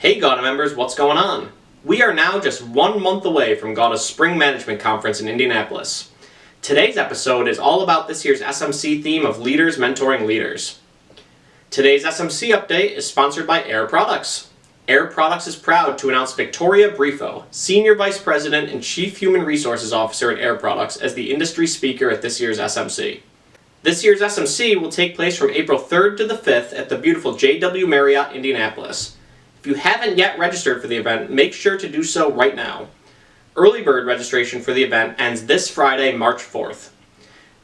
Hey GAWDA members, what's going on? We are now just 1 month away from GAWDA's Spring Management Conference in Indianapolis. Today's episode is all about this year's SMC theme of Leaders Mentoring Leaders. Today's SMC update is sponsored by Air Products. Air Products is proud to announce Victoria Brifo, Senior Vice President and Chief Human Resources Officer at Air Products, as the industry speaker at this year's SMC. This year's SMC will take place from April 3rd to the 5th at the beautiful JW Marriott, Indianapolis. If you haven't yet registered for the event, make sure to do so right now. Early bird registration for the event ends this Friday, March 4th.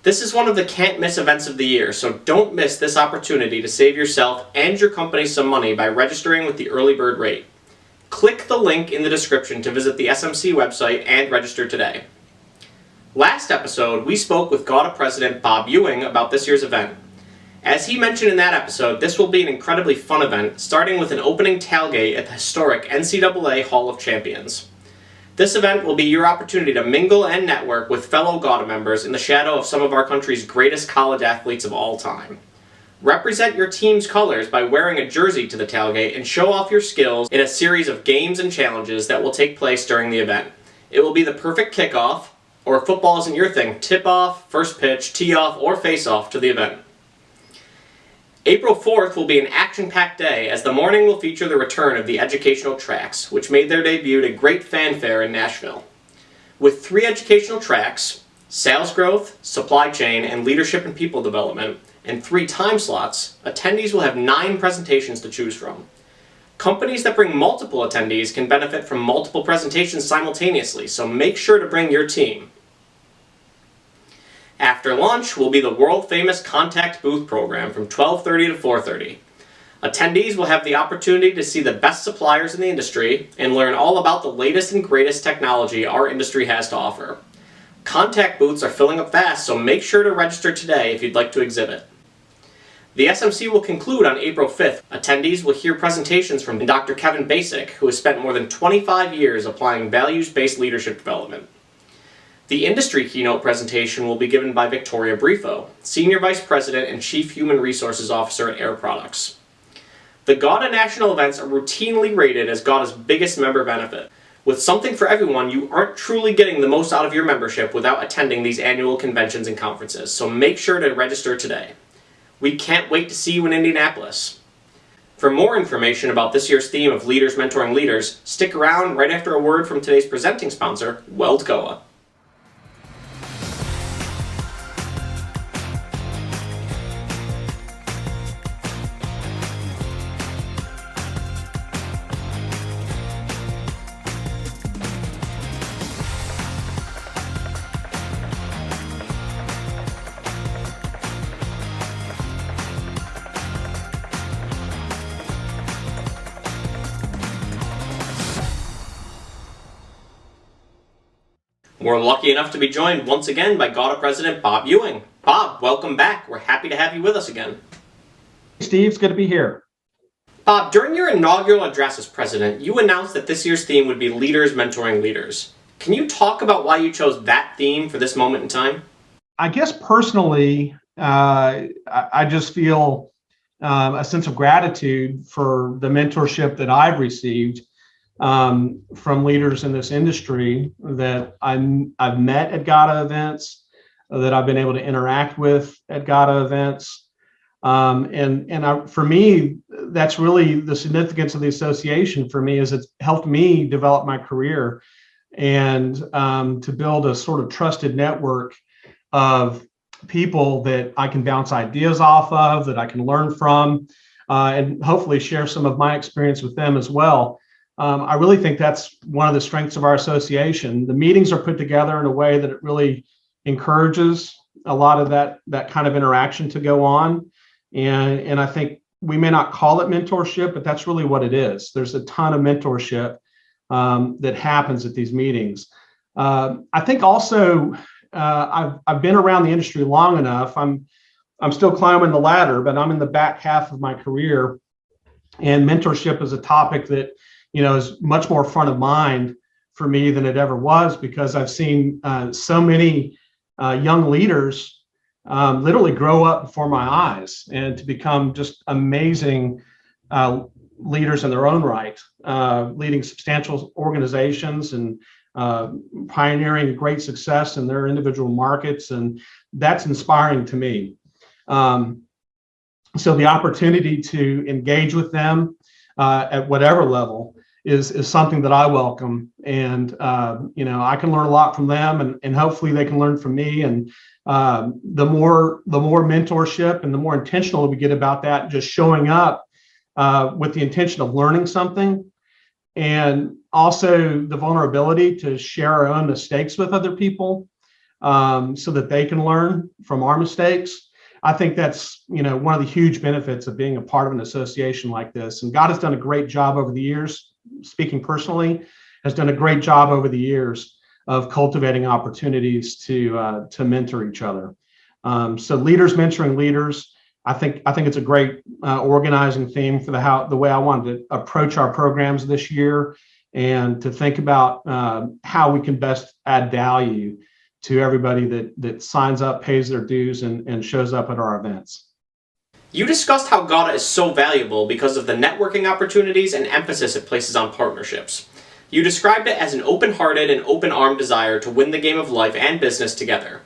This is one of the can't-miss events of the year, so don't miss this opportunity to save yourself and your company some money by registering with the early bird rate. Click the link in the description to visit the SMC website and register today. Last episode, we spoke with GAWDA President Bob Ewing about this year's event. As he mentioned in that episode, this will be an incredibly fun event, starting with an opening tailgate at the historic NCAA Hall of Champions. This event will be your opportunity to mingle and network with fellow GAWDA members in the shadow of some of our country's greatest college athletes of all time. Represent your team's colors by wearing a jersey to the tailgate and show off your skills in a series of games and challenges that will take place during the event. It will be the perfect kickoff, or if football isn't your thing, tip-off, first pitch, tee-off, or face-off to the event. April 4th will be an action-packed day, as the morning will feature the return of the educational tracks, which made their debut to great fanfare in Nashville. With 3 educational tracks, sales growth, supply chain, and leadership and people development, and 3 time slots, attendees will have 9 presentations to choose from. Companies that bring multiple attendees can benefit from multiple presentations simultaneously, so make sure to bring your team. After lunch will be the world-famous Contact Booth program from 12:30 to 4:30. Attendees will have the opportunity to see the best suppliers in the industry and learn all about the latest and greatest technology our industry has to offer. Contact booths are filling up fast, so make sure to register today if you'd like to exhibit. The SMC will conclude on April 5th. Attendees will hear presentations from Dr. Kevin Basic, who has spent more than 25 years applying values-based leadership development. The industry keynote presentation will be given by Victoria Brifo, Senior Vice President and Chief Human Resources Officer at Air Products. The GAWDA national events are routinely rated as GAWDA's biggest member benefit. With something for everyone, you aren't truly getting the most out of your membership without attending these annual conventions and conferences, so make sure to register today. We can't wait to see you in Indianapolis. For more information about this year's theme of Leaders Mentoring Leaders, stick around right after a word from today's presenting sponsor, Weldcoa. We're lucky enough to be joined once again by GAWDA President Bob Ewing. Bob, welcome back. We're happy to have you with us again. Steve, it's good to be here. Bob, during your inaugural address as president, you announced that this year's theme would be Leaders Mentoring Leaders. Can you talk about why you chose that theme for this moment in time? I guess personally, I just feel a sense of gratitude for the mentorship that I've received from leaders in this industry that I've met at GAWDA events, that I've been able to interact with at GAWDA events. For me, that's really the significance of the association for me, is it's helped me develop my career and to build a sort of trusted network of people that I can bounce ideas off of, that I can learn from, and hopefully share some of my experience with them as well. I really think that's one of the strengths of our association. The meetings are put together in a way that it really encourages a lot of that kind of interaction to go on. And I think we may not call it mentorship, but that's really what it is. There's a ton of mentorship that happens at these meetings. I think also I've been around the industry long enough. I'm still climbing the ladder, but I'm in the back half of my career. And mentorship is a topic that is much more front of mind for me than it ever was, because I've seen so many young leaders literally grow up before my eyes and to become just amazing leaders in their own right, leading substantial organizations and pioneering great success in their individual markets. And that's inspiring to me. So the opportunity to engage with them at whatever level is something that I welcome. And, I can learn a lot from them, and hopefully they can learn from me. And the more mentorship and the more intentional we get about that, just showing up with the intention of learning something, and also the vulnerability to share our own mistakes with other people, so that they can learn from our mistakes. I think that's, one of the huge benefits of being a part of an association like this. And God has done a great job over the years, speaking personally, has done a great job over the years of cultivating opportunities to mentor each other. So leaders mentoring leaders, I think it's a great organizing theme for the way I wanted to approach our programs this year, and to think about how we can best add value to everybody that signs up, pays their dues, and shows up at our events. You discussed how GAWDA is so valuable because of the networking opportunities and emphasis it places on partnerships. You described it as an open-hearted and open-armed desire to win the game of life and business together.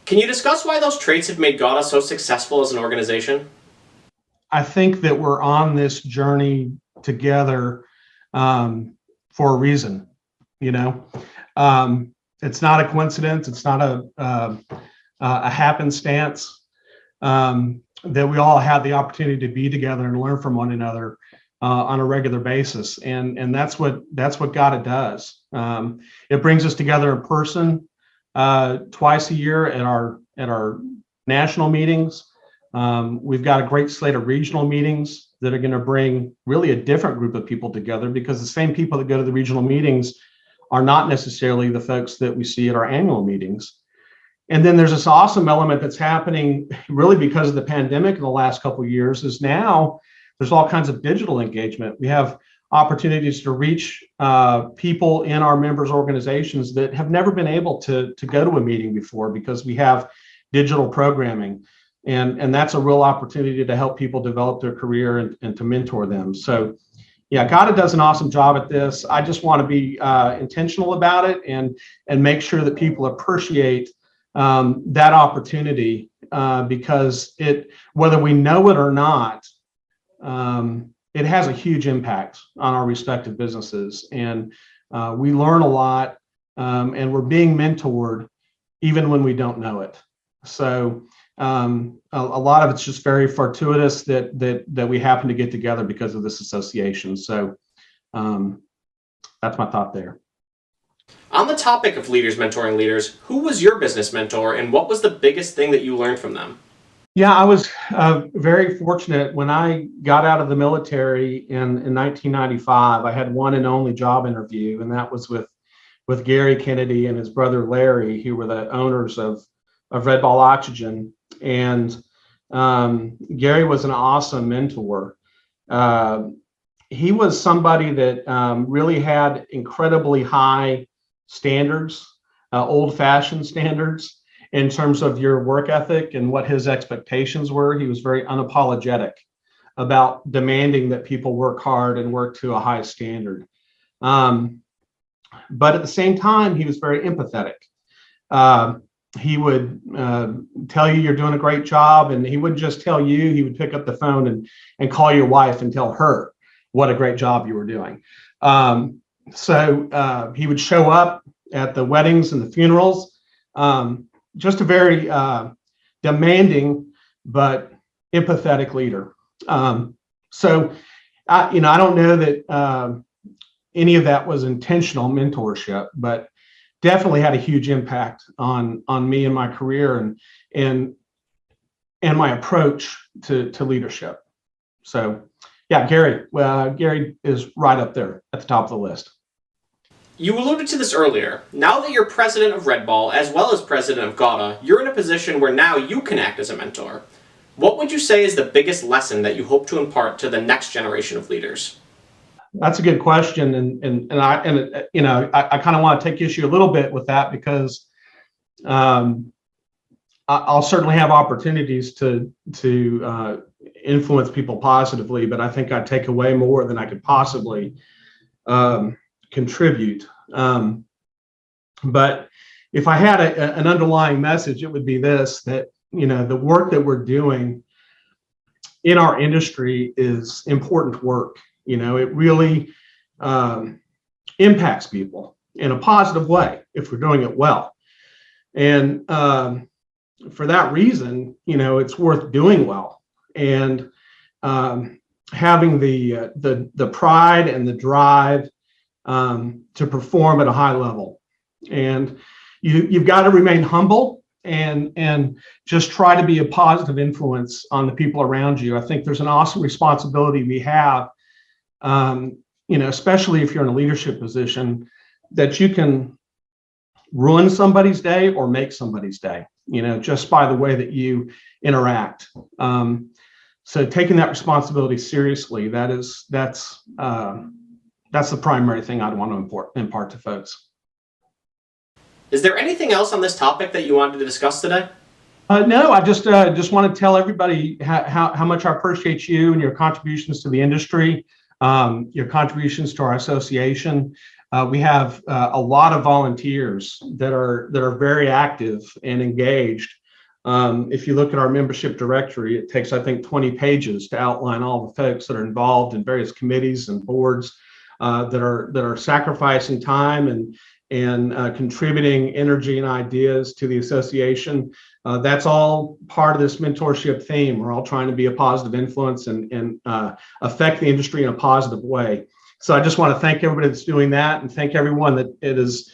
Can you discuss why those traits have made GAWDA so successful as an organization? I think that we're on this journey together for a reason. It's not a coincidence. It's not a happenstance that we all have the opportunity to be together and learn from one another on a regular basis, and that's what GAWDA does. It brings us together in person twice a year at our national meetings. We've got a great slate of regional meetings that are going to bring really a different group of people together, because the same people that go to the regional meetings are not necessarily the folks that we see at our annual meetings. And then there's this awesome element that's happening really because of the pandemic in the last couple of years, is now there's all kinds of digital engagement. We have opportunities to reach people in our members' organizations that have never been able to go to a meeting before, because we have digital programming. And that's a real opportunity to help people develop their career and to mentor them. So yeah, GAWDA does an awesome job at this. I just want to be intentional about it and make sure that people appreciate that opportunity, because whether we know it or not, it has a huge impact on our respective businesses. And we learn a lot, and we're being mentored even when we don't know it. So a lot of it's just very fortuitous that we happen to get together because of this association. So that's my thought there. On the topic of leaders mentoring leaders, who was your business mentor, and what was the biggest thing that you learned from them? Yeah, I was very fortunate. When I got out of the military in 1995, I had one and only job interview, and that was with Gary Kennedy and his brother Larry, who were the owners of Red Ball Oxygen. And Gary was an awesome mentor. He was somebody that really had incredibly high standards, old-fashioned standards in terms of your work ethic and what his expectations were. He was very unapologetic about demanding that people work hard and work to a high standard. But at the same time, he was very empathetic. He would tell you you're doing a great job, and he wouldn't just tell you, he would pick up the phone and call your wife and tell her what a great job you were doing. So he would show up at the weddings and the funerals, just a very demanding but empathetic leader. So I don't know that any of that was intentional mentorship, but definitely had a huge impact on me and my career and my approach to leadership. So yeah, Gary is right up there at the top of the list. You alluded to this earlier. Now that you're president of Red Ball as well as president of GAWDA, you're in a position where now you can act as a mentor. What would you say is the biggest lesson that you hope to impart to the next generation of leaders? That's a good question, and I kind of want to take issue a little bit with that, because I'll certainly have opportunities to influence people positively, but I think I take away more than I could possibly contribute. But if I had an underlying message, it would be this: that the work that we're doing in our industry is important work. It really impacts people in a positive way if we're doing it well. And for that reason, it's worth doing well, and having the pride and the drive to perform at a high level. And you've got to remain humble and just try to be a positive influence on the people around you. I think there's an awesome responsibility we have, especially if you're in a leadership position, that you can ruin somebody's day or make somebody's day, just by the way that you interact. So taking that responsibility seriously, that's the primary thing I'd want to impart to folks. Is there anything else on this topic that you wanted to discuss today? No, I just want to tell everybody how much I appreciate you and your contributions to the industry, your contributions to our association. We have a lot of volunteers that are very active and engaged. If you look at our membership directory, it takes, I think, 20 pages to outline all the folks that are involved in various committees and boards that are sacrificing time and contributing energy and ideas to the association. That's all part of this mentorship theme. We're all trying to be a positive influence and affect the industry in a positive way. So I just want to thank everybody that's doing that, and thank everyone that it is,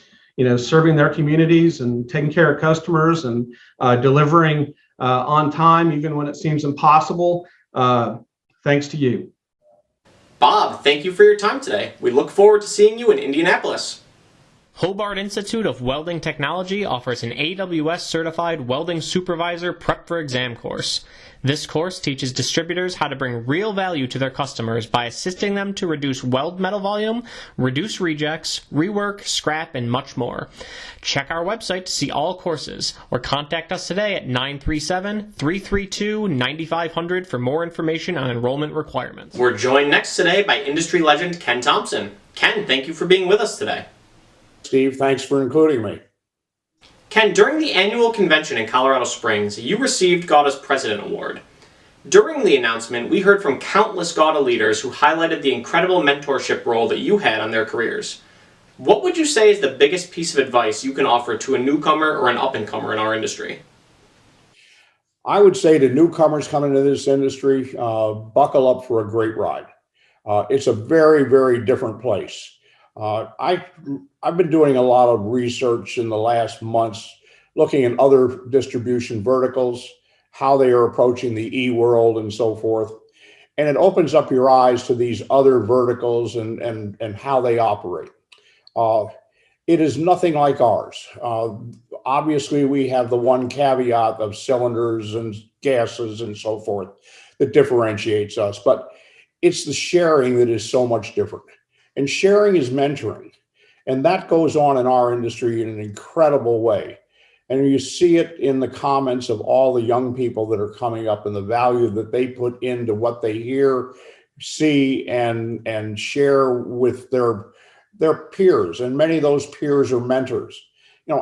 serving their communities and taking care of customers and delivering on time, even when it seems impossible. Thanks to you. Bob, thank you for your time today. We look forward to seeing you in Indianapolis. Hobart Institute of Welding Technology offers an AWS-certified welding supervisor prep for exam course. This course teaches distributors how to bring real value to their customers by assisting them to reduce weld metal volume, reduce rejects, rework, scrap, and much more. Check our website to see all courses, or contact us today at 937-332-9500 for more information on enrollment requirements. We're joined next today by industry legend Ken Thompson. Ken, thank you for being with us today. Steve, thanks for including me. Ken, during the annual convention in Colorado Springs, you received GAWDA's President Award. During the announcement, we heard from countless GAWDA leaders who highlighted the incredible mentorship role that you had on their careers. What would you say is the biggest piece of advice you can offer to a newcomer or an up-and-comer in our industry? I would say to newcomers coming into this industry, buckle up for a great ride. It's a very, very different place. I've been doing a lot of research in the last months, looking at other distribution verticals, how they are approaching the e-world and so forth. And it opens up your eyes to these other verticals and how they operate. It is nothing like ours. Obviously, we have the one caveat of cylinders and gases and so forth that differentiates us, but it's the sharing that is so much different. And sharing is mentoring. And that goes on in our industry in an incredible way. And you see it in the comments of all the young people that are coming up and the value that they put into what they hear, see, and share with their peers. And many of those peers are mentors.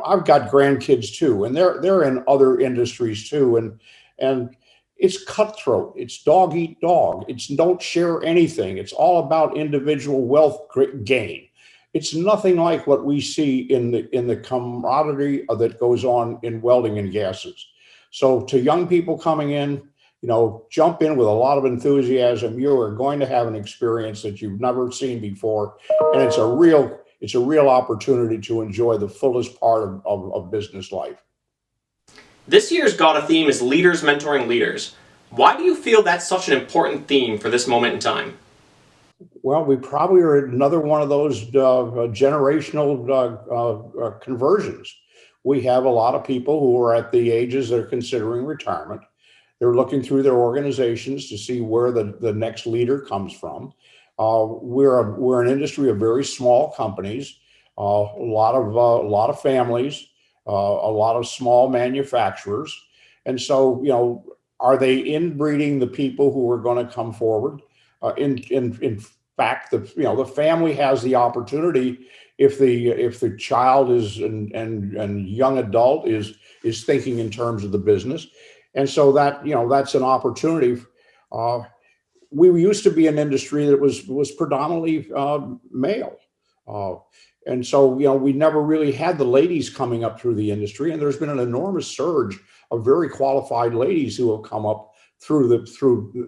I've got grandkids too, and they're in other industries too. And it's cutthroat. It's dog eat dog. It's don't share anything. It's all about individual wealth gain. It's nothing like what we see in the camaraderie that goes on in welding and gases. So to young people coming in, jump in with a lot of enthusiasm. You are going to have an experience that you've never seen before, and it's a real opportunity to enjoy the fullest part of business life. This year's GAWDA theme is Leaders Mentoring Leaders. Why do you feel that's such an important theme for this moment in time? Well, we probably are at another one of those generational conversions. We have a lot of people who are at the ages that are considering retirement. They're looking through their organizations to see where the next leader comes from. We're an industry of very small companies, a lot of families, a lot of small manufacturers, and so Are they inbreeding the people who are going to come forward? In fact, the family has the opportunity, if the child is and young adult is thinking in terms of the business, and so that's an opportunity. We used to be an industry that was predominantly male. Uh, and so, we never really had the ladies coming up through the industry. And there's been an enormous surge of very qualified ladies who have come up through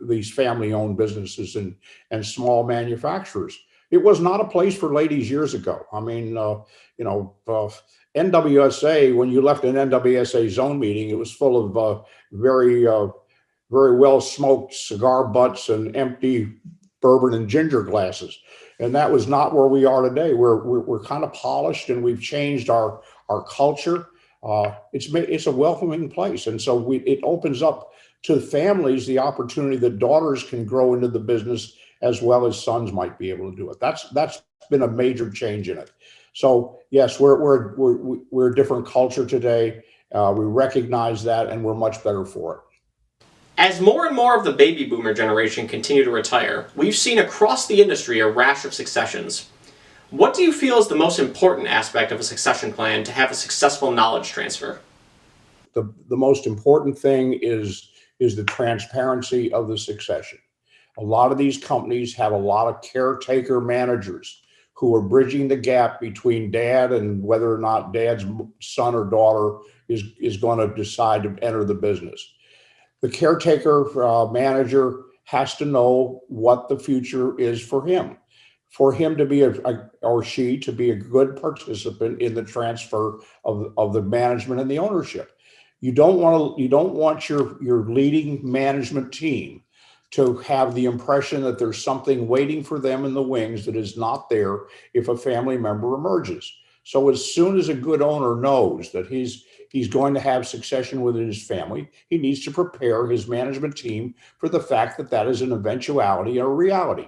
these family-owned businesses and small manufacturers. It was not a place for ladies years ago. I mean, NWSA, when you left an NWSA zone meeting, it was full of very well smoked cigar butts and empty bourbon and ginger glasses. And that was not where we are today. We're kind of polished, and we've changed our culture. It's a welcoming place. And so it opens up to families the opportunity that daughters can grow into the business as well as sons might be able to do it. That's been a major change in it. So yes, we're a different culture today. We recognize that, and we're much better for it. As more and more of the baby boomer generation continue to retire, we've seen across the industry a rash of successions. What do you feel is the most important aspect of a succession plan to have a successful knowledge transfer? The most important thing is the transparency of the succession. A lot of these companies have a lot of caretaker managers who are bridging the gap between dad and whether or not dad's son or daughter is going to decide to enter the business. The caretaker manager has to know what the future is for him to be or she to be a good participant in the transfer of the management and the ownership. You don't want your leading management team to have the impression that there's something waiting for them in the wings that is not there if a family member emerges. So as soon as a good owner knows that he's going to have succession within his family, he needs to prepare his management team for the fact that that is an eventuality or a reality.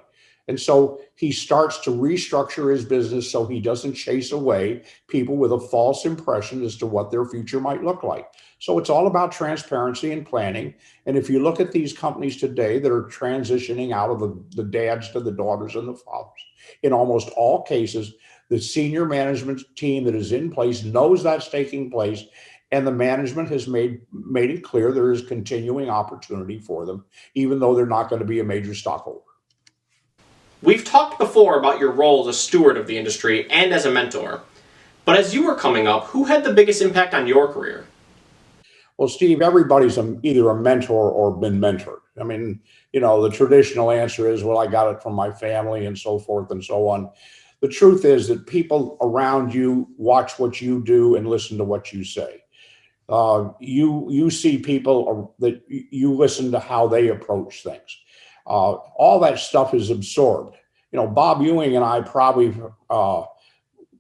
And so he starts to restructure his business so he doesn't chase away people with a false impression as to what their future might look like. So it's all about transparency and planning. And if you look at these companies today that are transitioning out of the dads to the daughters and the fathers, in almost all cases, the senior management team that is in place knows that's taking place, and the management has made it clear there is continuing opportunity for them, even though they're not going to be a major stockholder. We've talked before about your role as a steward of the industry and as a mentor. But as you were coming up, who had the biggest impact on your career? Well, Steve, everybody's either a mentor or been mentored. I mean, the traditional answer is, well, I got it from my family and so forth and so on. The truth is that people around you watch what you do and listen to what you say. You see people that you listen to how they approach things. All that stuff is absorbed. Bob Ewing and I probably,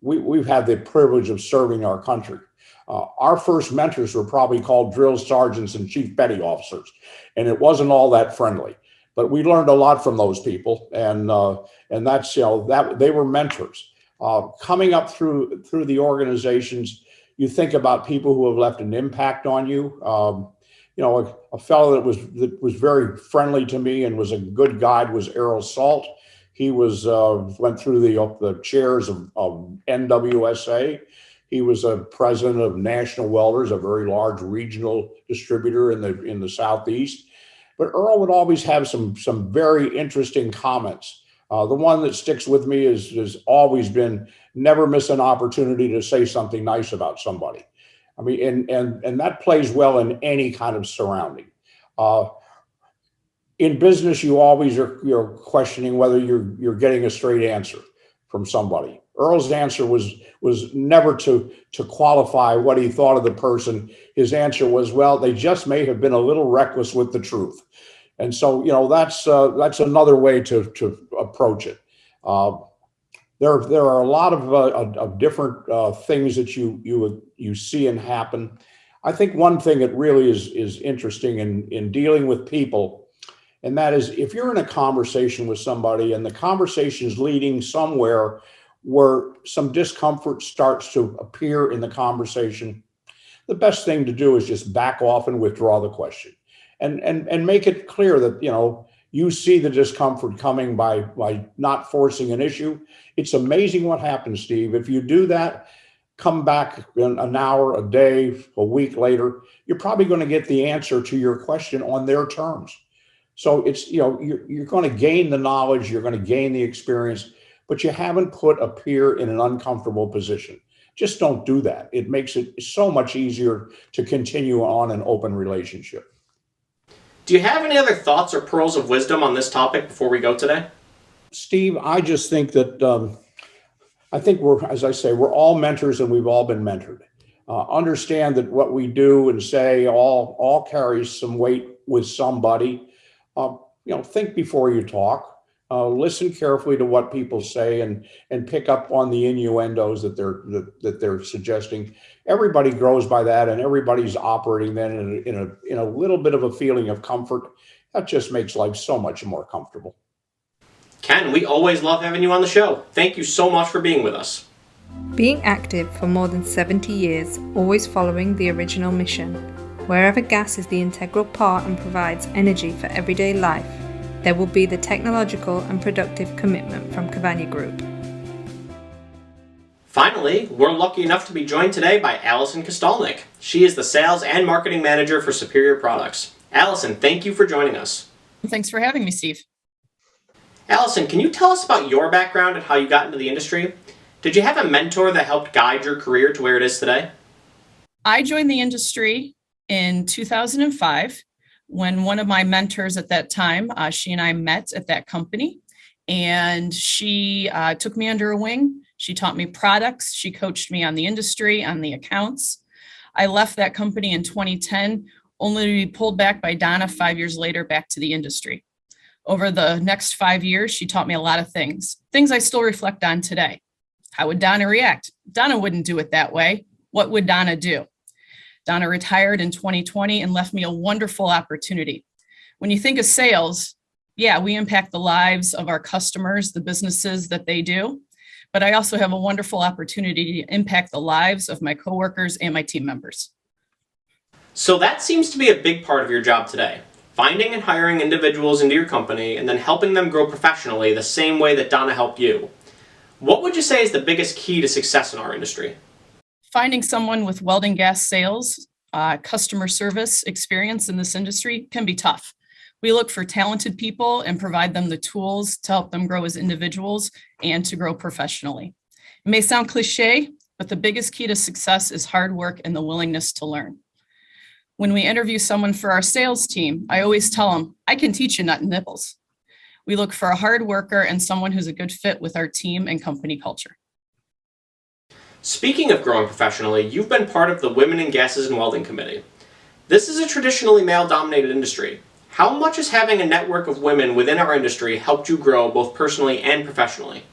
we've had the privilege of serving our country. Our first mentors were probably called drill sergeants and chief petty officers, and it wasn't all that friendly. But we learned a lot from those people, and that's that they were mentors. Coming up through the organizations, you think about people who have left an impact on you. A fellow that was very friendly to me and was a good guide was Errol Salt. He went through the chairs of NWSA. He was a president of National Welders, a very large regional distributor in the Southeast. But Earl would always have some very interesting comments. The one that sticks with me has always been never miss an opportunity to say something nice about somebody. I mean, and that plays well in any kind of surrounding. In business, you always you're questioning whether you're getting a straight answer from somebody. Earl's answer was never to qualify what he thought of the person. His answer was, well, they just may have been a little reckless with the truth. And so, that's another way to approach it. There are a lot of different things that you see and happen. I think one thing that really is interesting in dealing with people, and that is if you're in a conversation with somebody and the conversation is leading somewhere where some discomfort starts to appear in the conversation, the best thing to do is just back off and withdraw the question and make it clear that, you see the discomfort coming by not forcing an issue. It's amazing what happens, Steve. If you do that, come back in an hour, a day, a week later, you're probably going to get the answer to your question on their terms. So it's, you're going to gain the knowledge, you're going to gain the experience, but you haven't put a peer in an uncomfortable position. Just don't do that. It makes it so much easier to continue on an open relationship. Do you have any other thoughts or pearls of wisdom on this topic before we go today? Steve, I just think that I think as I say, we're all mentors and we've all been mentored. Understand that what we do and say all carries some weight with somebody. Think before you talk. Listen carefully to what people say and pick up on the innuendos that they're suggesting. Everybody grows by that, and everybody's operating then in a little bit of a feeling of comfort. That just makes life so much more comfortable. Ken, we always love having you on the show. Thank you so much for being with us. Being active for more than 70 years, always following the original mission. Wherever gas is the integral part and provides energy for everyday life, there will be the technological and productive commitment from Cavagna Group. Finally, we're lucky enough to be joined today by Allyson Kostalnick. She is the Sales and Marketing Manager for Superior Products. Allyson, thank you for joining us. Thanks for having me, Steve. Allyson, can you tell us about your background and how you got into the industry? Did you have a mentor that helped guide your career to where it is today? I joined the industry in 2005 when one of my mentors at that time, she and I met at that company, and she took me under her wing. She taught me products. She coached me on the industry, on the accounts. I left that company in 2010, only to be pulled back by Donna 5 years later back to the industry. Over the next 5 years, she taught me a lot of things I still reflect on today. How would Donna react? Donna wouldn't do it that way. What would Donna do? Donna retired in 2020 and left me a wonderful opportunity. When you think of sales, yeah, we impact the lives of our customers, the businesses that they do, but I also have a wonderful opportunity to impact the lives of my coworkers and my team members. So that seems to be a big part of your job today. Finding and hiring individuals into your company and then helping them grow professionally the same way that Donna helped you. What would you say is the biggest key to success in our industry? Finding someone with welding gas sales, customer service experience in this industry can be tough. We look for talented people and provide them the tools to help them grow as individuals and to grow professionally. It may sound cliche, but the biggest key to success is hard work and the willingness to learn. When we interview someone for our sales team, I always tell them, I can teach you nut and nipples. We look for a hard worker and someone who's a good fit with our team and company culture. Speaking of growing professionally, you've been part of the Women in Gases and Welding Committee. This is a traditionally male-dominated industry. How much has having a network of women within our industry helped you grow both personally and professionally?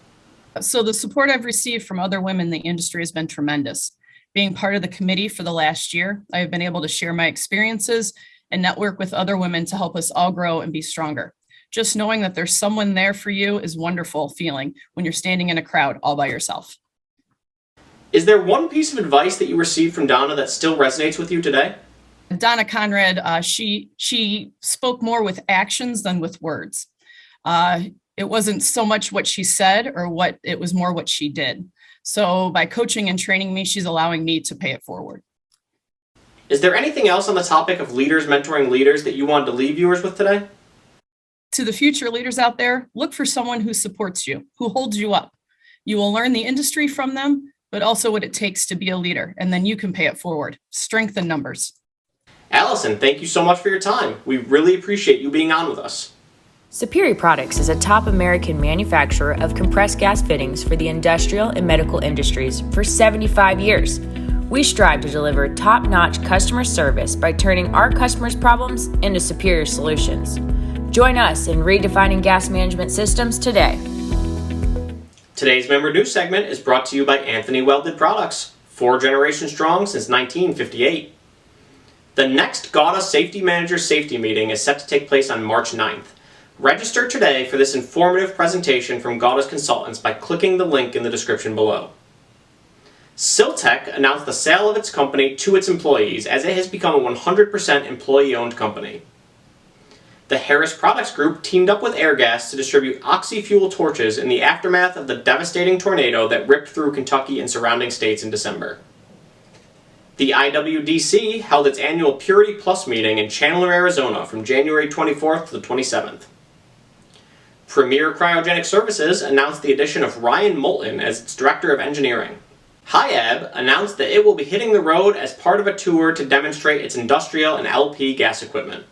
So the support I've received from other women in the industry has been tremendous. Being part of the committee for the last year, I've been able to share my experiences and network with other women to help us all grow and be stronger. Just knowing that there's someone there for you is a wonderful feeling when you're standing in a crowd all by yourself. Is there one piece of advice that you received from Donna that still resonates with you today? Donna Conrad, she spoke more with actions than with words. It wasn't so much what she said it was more what she did. So by coaching and training me, she's allowing me to pay it forward. Is there anything else on the topic of leaders mentoring leaders that you wanted to leave viewers with today? To the future leaders out there, look for someone who supports you, who holds you up. You will learn the industry from them, but also what it takes to be a leader, and then you can pay it forward. Strength in numbers. Allyson, thank you so much for your time. We really appreciate you being on with us. Superior Products is a top American manufacturer of compressed gas fittings for the industrial and medical industries for 75 years. We strive to deliver top-notch customer service by turning our customers' problems into superior solutions. Join us in redefining gas management systems today. Today's member news segment is brought to you by Anthony Welded Products, 4 generations strong since 1958. The next GAWDA Safety Manager Safety Meeting is set to take place on March 9th. Register today for this informative presentation from GAWDA's consultants by clicking the link in the description below. Siltech announced the sale of its company to its employees as it has become a 100% employee-owned company. The Harris Products Group teamed up with Airgas to distribute oxy-fuel torches in the aftermath of the devastating tornado that ripped through Kentucky and surrounding states in December. The IWDC held its annual Purity Plus meeting in Chandler, Arizona from January 24th to the 27th. Premier Cryogenic Services announced the addition of Ryan Moulton as its Director of Engineering. HIAB announced that it will be hitting the road as part of a tour to demonstrate its industrial and LP gas equipment.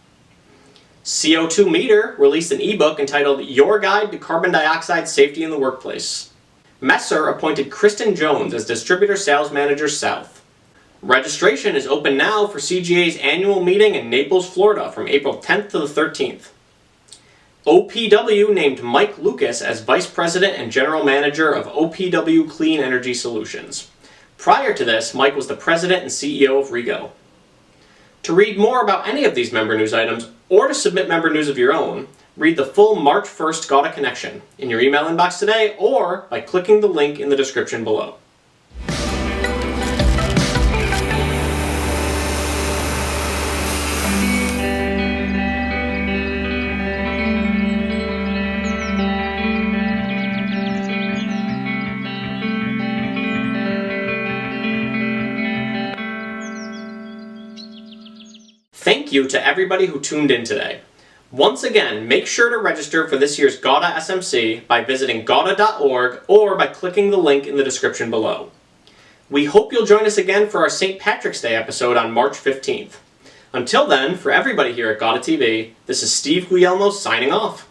CO2 Meter released an ebook entitled Your Guide to Carbon Dioxide Safety in the Workplace. Messer appointed Kristen Jones as Distributor Sales Manager South. Registration is open now for CGA's annual meeting in Naples, Florida from April 10th to the 13th. OPW named Mike Lucas as Vice President and General Manager of OPW Clean Energy Solutions. Prior to this, Mike was the President and CEO of Rego. To read more about any of these member news items, or to submit member news of your own, read the full March 1st GAWDA Connection in your email inbox today or by clicking the link in the description below. Thank you to everybody who tuned in today. Once again, make sure to register for this year's GAWDA SMC by visiting gawda.org or by clicking the link in the description below. We hope you'll join us again for our St. Patrick's Day episode on March 15th. Until then, for everybody here at GAWDA TV, this is Steve Guglielmo signing off.